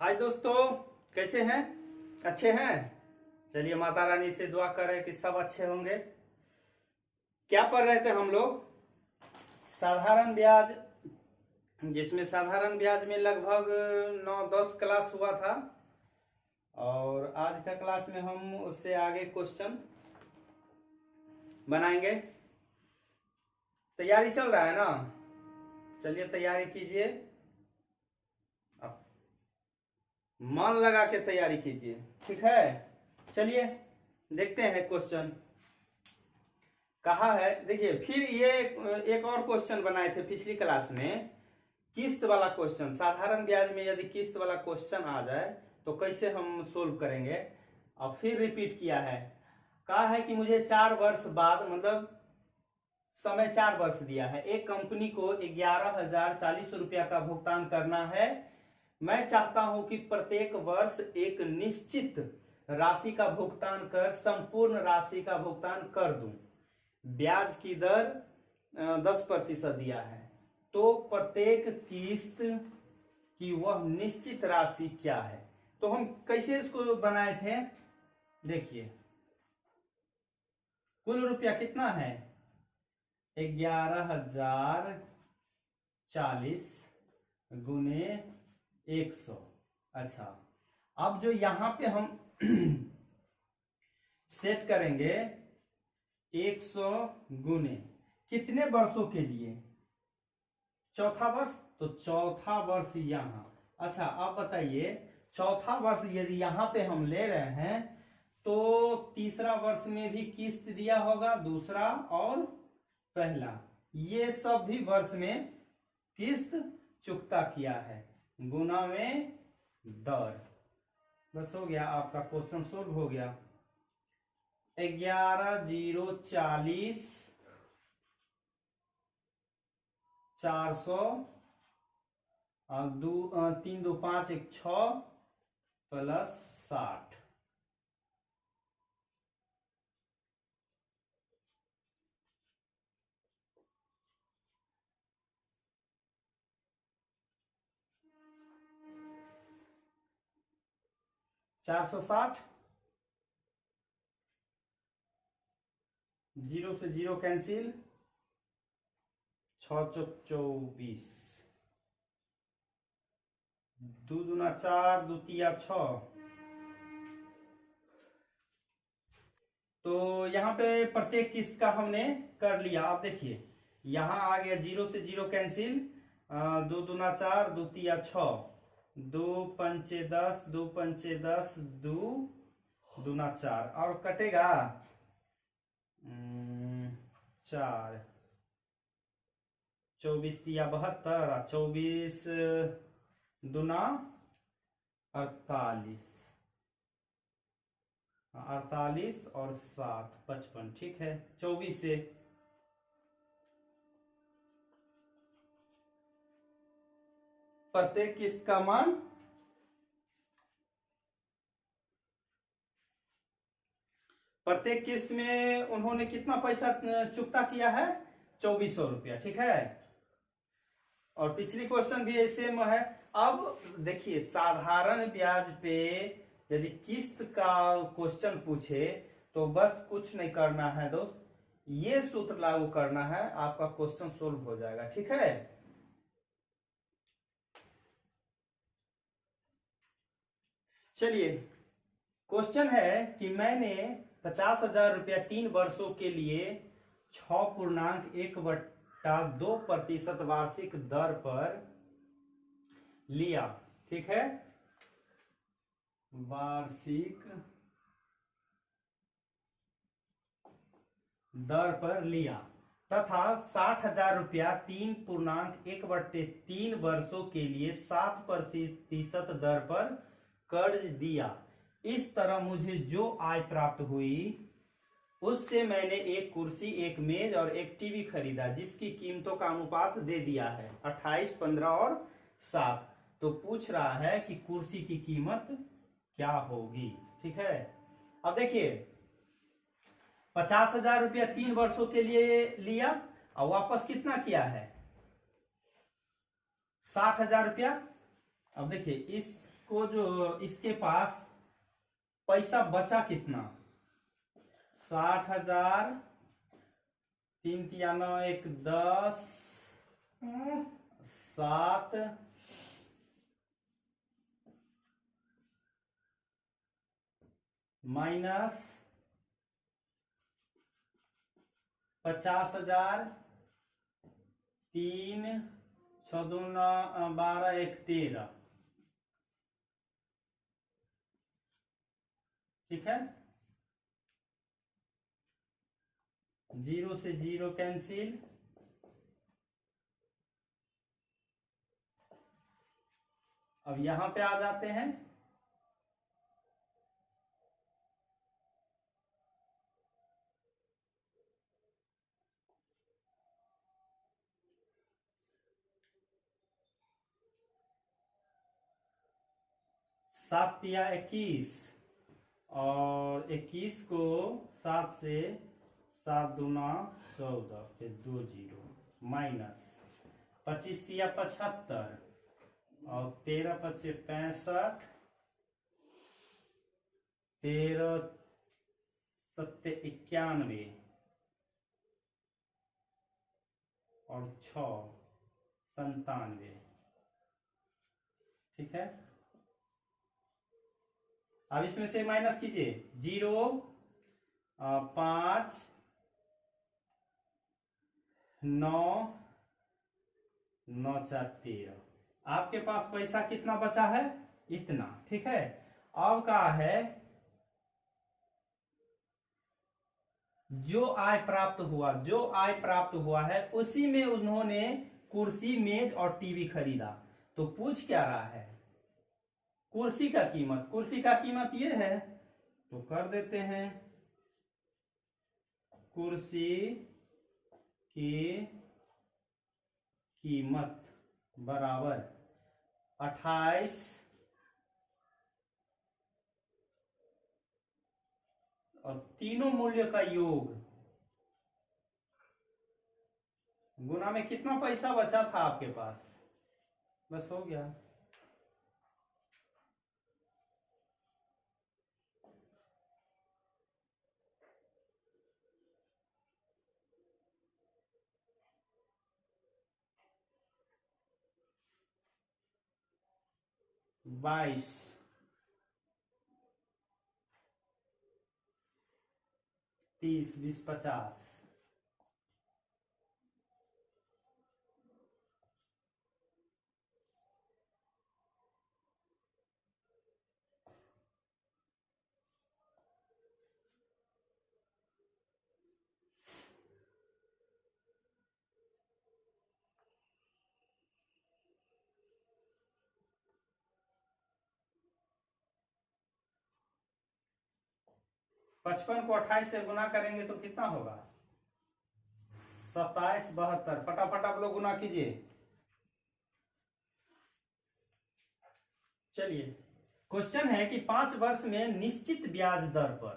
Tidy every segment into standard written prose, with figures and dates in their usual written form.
हाय दोस्तों, कैसे हैं? अच्छे हैं। चलिए माता रानी से दुआ करें कि सब अच्छे होंगे। क्या पढ़ रहे थे हम लोग? साधारण ब्याज, जिसमें साधारण ब्याज में लगभग 9-10 क्लास हुआ था और आज का क्लास में हम उससे आगे क्वेश्चन बनाएंगे। तैयारी चल रहा है ना? चलिए तैयारी कीजिए, मन लगा के तैयारी कीजिए, ठीक है। चलिए देखते हैं क्वेश्चन। कहा है, देखिए फिर ये एक और क्वेश्चन बनाए थे पिछली क्लास में, किस्त वाला क्वेश्चन। साधारण ब्याज में यदि किस्त वाला क्वेश्चन आ जाए तो कैसे हम सोल्व करेंगे। अब फिर रिपीट किया है। कहा है कि मुझे 4 वर्ष बाद, मतलब समय 4 वर्ष दिया है, एक कंपनी को 11,040 रुपया का भुगतान करना है। मैं चाहता हूं कि प्रत्येक वर्ष एक निश्चित राशि का भुगतान कर संपूर्ण राशि का भुगतान कर दूं। ब्याज की दर 10% दिया है, तो प्रत्येक किस्त की वह निश्चित राशि क्या है। तो हम कैसे इसको बनाए थे, देखिए कुल रुपया कितना है 11,040 गुने 100। अच्छा, अब जो यहां पे हम सेट करेंगे 100 गुने कितने वर्षों के लिए, चौथा वर्ष, तो चौथा वर्ष यहां। अच्छा अब बताइए, चौथा वर्ष यदि यहां पे हम ले रहे हैं तो तीसरा वर्ष में भी किस्त दिया होगा, दूसरा और पहला, ये सब भी वर्ष में किस्त चुकता किया है, गुना में दर। बस हो गया, आपका क्वेश्चन सोल्व हो गया। 11,040 400 और 3 2 5 1 6 प्लस 60। चार सौ साठ, जीरो से जीरो कैंसिल, 6 चौक 24, 2 दूना 4, 2 तिया 6। तो यहाँ पे प्रत्येक किस्त का हमने कर लिया। आप देखिए यहाँ आ गया, जीरो से जीरो कैंसिल, 2 दूना 4, 2 तिया 6, 2 पंचे 10, 2 पंचे 10, 2 दूना 4, और कटेगा 4, 24 तिया 72, 24 दूना 48, 48 और 7 55, ठीक है। 24 से प्रत्येक किस्त का मान प्रत्येक किस्त में उन्होंने कितना पैसा चुकता किया है, 2400 रुपया, ठीक है। और पिछली क्वेश्चन भी सेम है। अब देखिए साधारण ब्याज पे यदि किस्त का क्वेश्चन पूछे तो बस कुछ नहीं करना है दोस्त, ये सूत्र लागू करना है, आपका क्वेश्चन सोल्व हो जाएगा, ठीक है। चलिए क्वेश्चन है कि मैंने 50,000 रुपया 3 वर्षों के लिए 6.1/2% वार्षिक दर पर लिया, ठीक है, वार्षिक दर पर लिया, तथा 60,000 रुपया 3.1/3 वर्षों के लिए 7% दर पर कर्ज दिया। इस तरह मुझे जो आय प्राप्त हुई उससे मैंने एक कुर्सी, एक मेज और एक टीवी खरीदा, जिसकी कीमतों का अनुपात दे दिया है 28, 15 और 7। तो पूछ रहा है कि कुर्सी की कीमत क्या होगी, ठीक है। अब देखिए 50,000 रुपया 3 वर्षों के लिए लिया और वापस कितना किया है, 60,000 रुपया। अब देखिए इस को जो इसके पास पैसा बचा कितना, 60,000, 3 तिया 9 1 10, 7 माइनस 50,000, 3 6 2 9 12 1 13, ठीक है। 0 से 0 कैंसिल, अब यहां पे आ जाते हैं। सात तिया 21 और 21 को 7 से 7 दूना 14, फिर 2 0 माइनस 25 तिया 75 और 13 पच्चे 65, 13 सत्ते 91 और 6 97, ठीक है। अब इसमें से माइनस कीजिए, 0 5 9 9 4 13, आपके पास पैसा कितना बचा है, इतना, ठीक है। अब कहा है जो आय प्राप्त हुआ है उसी में उन्होंने कुर्सी, मेज और टीवी खरीदा। तो पूछ क्या रहा है, कुर्सी का कीमत ये है, तो कर देते हैं कुर्सी की कीमत बराबर 28 और तीनों मूल्य का योग गुना में कितना पैसा बचा था आपके पास, बस हो गया। बाईस 30 20 50, पचपन को 28 से गुना करेंगे तो कितना होगा, 27 72, फटाफट आप लोग गुना कीजिए। चलिए, क्वेश्चन है कि 5 वर्ष में निश्चित ब्याज दर पर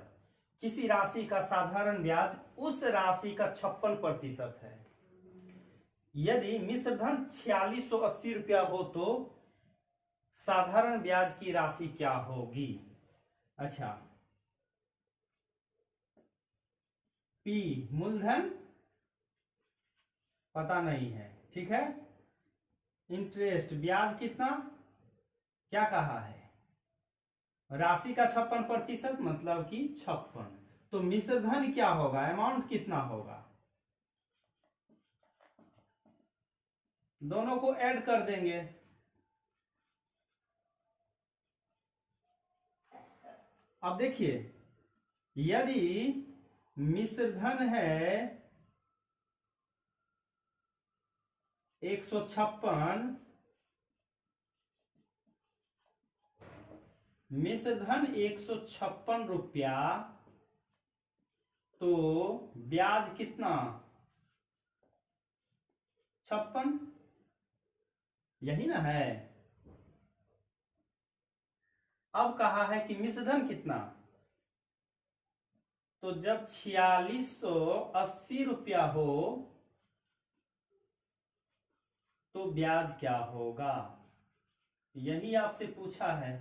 किसी राशि का साधारण ब्याज उस राशि का 56% है। यदि मिश्र धन 4680 रुपया हो तो साधारण ब्याज की राशि क्या होगी। अच्छा, पी मूलधन पता नहीं है, ठीक है। इंटरेस्ट ब्याज कितना, क्या कहा है, राशि का 56% मतलब कि 56, तो मिश्र धन क्या होगा, अमाउंट कितना होगा, दोनों को ऐड कर देंगे। अब देखिए, यदि मिश्र धन है 156, मिश्र धन 156 रुपया, तो ब्याज कितना 56, यही ना है। अब कहा है कि मिश्र धन कितना, तो जब 4680 रुपया हो तो ब्याज क्या होगा, यही आपसे पूछा है,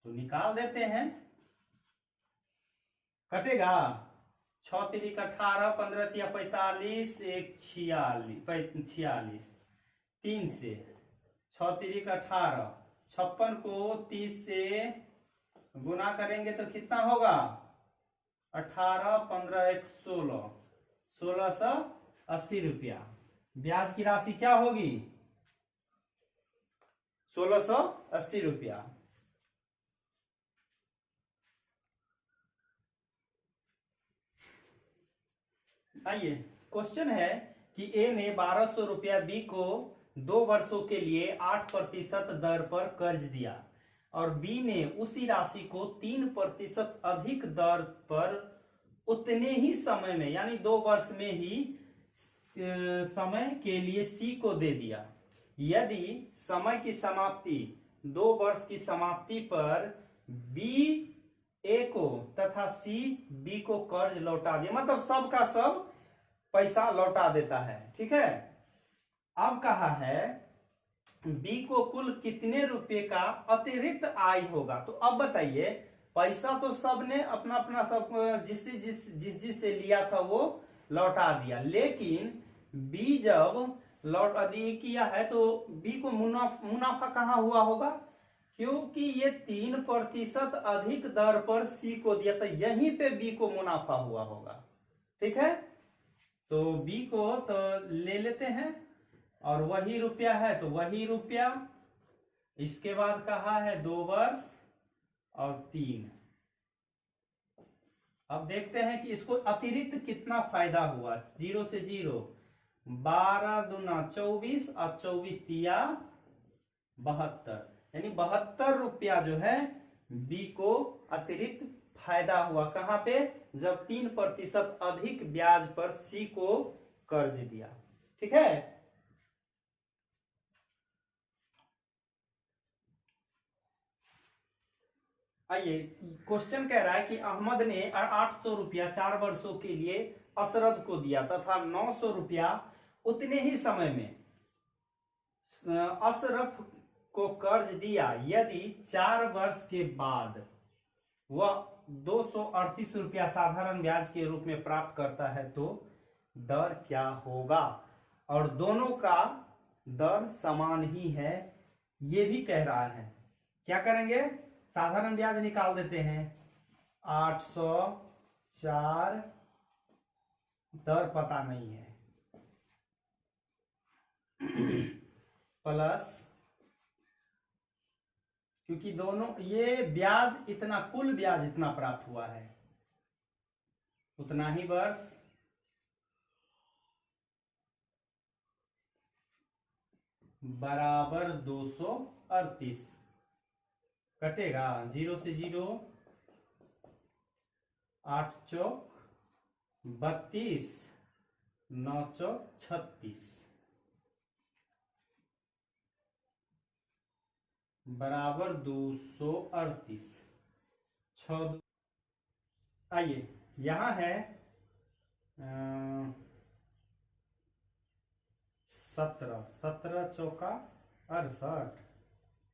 तो निकाल देते हैं। कटेगा 6 तिरिक 18, 15 तिया 45, 1 46, 3 से 6 तिरिक 18, 56 को 30 से गुना करेंगे तो कितना होगा? 18, 15, 1 16, 1680 रुपया। ब्याज की राशि क्या होगी? 1680 रुपया। आइए, क्वेश्चन है कि ए ने 1200 रुपया बी को 2 वर्षों के लिए 8% दर पर कर्ज दिया और बी ने उसी राशि को 3% अधिक दर पर उतने ही समय में, यानी 2 वर्ष में ही समय के लिए सी को दे दिया। यदि समय की समाप्ति 2 वर्ष की समाप्ति पर बी ए को तथा सी बी को कर्ज लौटा दिया, मतलब सब का सब पैसा लौटा देता है, ठीक है। अब कहा है बी को कुल कितने रुपए का अतिरिक्त आय होगा। तो अब बताइए, पैसा तो सबने अपना अपना सब जिस से लिया था वो लौटा दिया, लेकिन बी जब लौट अदी किया है तो बी को मुनाफा कहाँ हुआ होगा? क्योंकि ये 3% अधिक दर पर सी को दिया था, यहीं पे बी को मुनाफा हुआ होगा, ठीक है। तो बी को तो ले लेते हैं और वही रुपया है तो वही रुपया। इसके बाद कहा है 2 वर्ष और 3। अब देखते हैं कि इसको अतिरिक्त कितना फायदा हुआ। 0 से 0, 12 दूना 24 और 24 तिया 72, यानी 72 रुपया जो है बी को अतिरिक्त फायदा हुआ। कहां पे? जब 3% अधिक ब्याज पर सी को कर्ज दिया, ठीक है। आइए, क्वेश्चन कह रहा है कि अहमद ने 800 रुपया 4 वर्षों के लिए असरद को दिया तथा 900 रुपया उतने ही समय में अशरफ को कर्ज दिया। यदि 4 वर्ष के बाद वह 238 रुपया साधारण ब्याज के रूप में प्राप्त करता है तो दर क्या होगा? और दोनों का दर समान ही है, ये भी कह रहा है। क्या करेंगे? साधारण ब्याज निकाल देते हैं। 804, दर पता नहीं है, प्लस, क्योंकि दोनों ये ब्याज इतना, कुल ब्याज इतना प्राप्त हुआ है उतना ही वर्ष, बराबर 238। कटेगा 0 से 0, 8 चौक 32, 9 चौक 36, बराबर 238। 6। आइए, यहां है 17 चौका 68,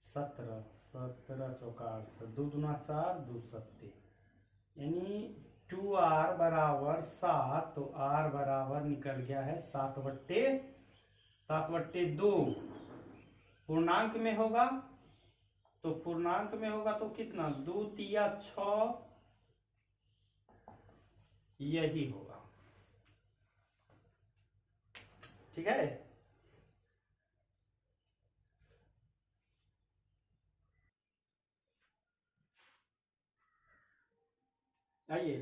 17 चौका 68, 2 दूना 4, 2 सत्ते, यानी 2r बराबर 7, तो r बराबर निकल गया है 7/2। पूर्णांक में होगा तो कितना? 2 तिया 6, यही होगा, ठीक है। आइए,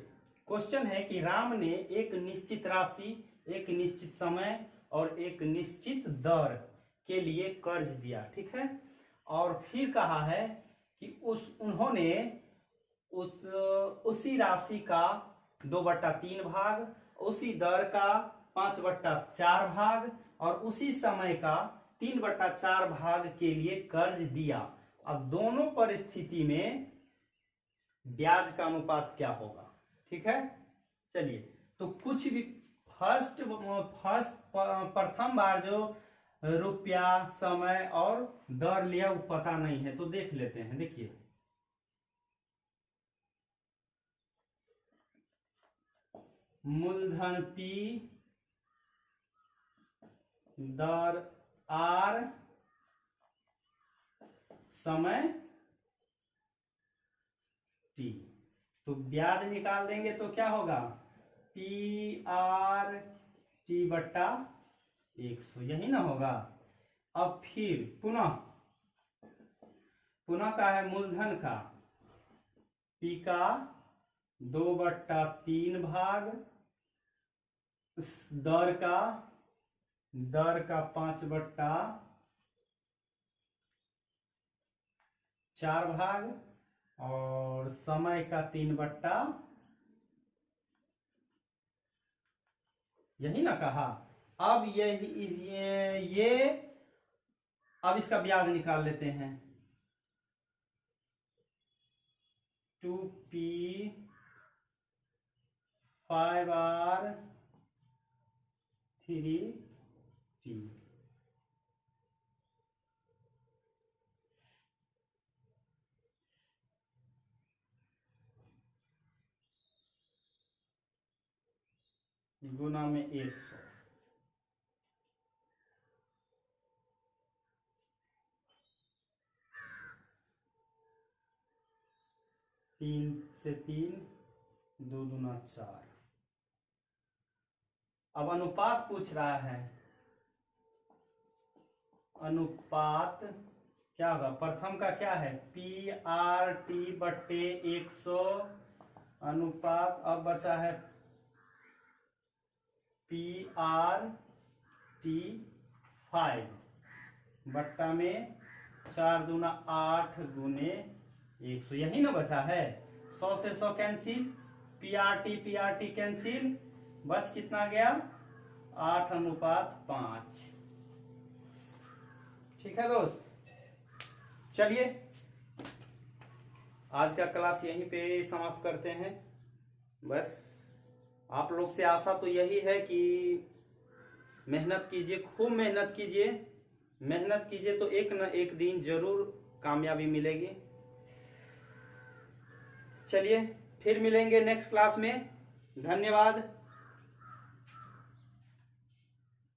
क्वेश्चन है कि राम ने एक निश्चित राशि, एक निश्चित समय और एक निश्चित दर के लिए कर्ज दिया, ठीक है। और फिर कहा है कि उन्होंने उसी राशि का 2/3 भाग, उसी दर का 5/4 भाग और उसी समय का 3/4 भाग के लिए कर्ज दिया। अब दोनों परिस्थिति में ब्याज का अनुपात क्या होगा, ठीक है। चलिए, तो कुछ भी प्रथम बार जो रुपया, समय और दर लिया वो पता नहीं है, तो देख लेते हैं। देखिए मूलधन P, दर R, समय T। तो ब्याज निकाल देंगे तो क्या होगा, PRT बट्टा 100, यही ना होगा। अब फिर पुनः का है मूलधन का P का 2/3 भाग, दर का 5/4 भाग, और समय का 3/, यही ना कहा। अब ये अब इसका ब्याज निकाल लेते हैं। 2P 5R3T। गुना में 100। तीन से 3, 2 दूना 4। अब अनुपात पूछ रहा है। अनुपात क्या होगा, प्रथम का क्या है, PRT बट्टे 100 अनुपात, अब बचा है PRT 5 बट्टा में 4 दूना 8 गुने 100, यही ना बचा है। 100 से 100 कैंसिल, PRT कैंसिल, बच कितना गया, 8:5। ठीक है दोस्त, चलिए आज का क्लास यहीं पे समाप्त करते हैं। बस आप लोग से आशा तो यही है कि मेहनत कीजिए, खूब मेहनत कीजिए। मेहनत कीजिए तो एक न एक दिन जरूर कामयाबी मिलेगी। चलिए फिर मिलेंगे नेक्स्ट क्लास में। धन्यवाद।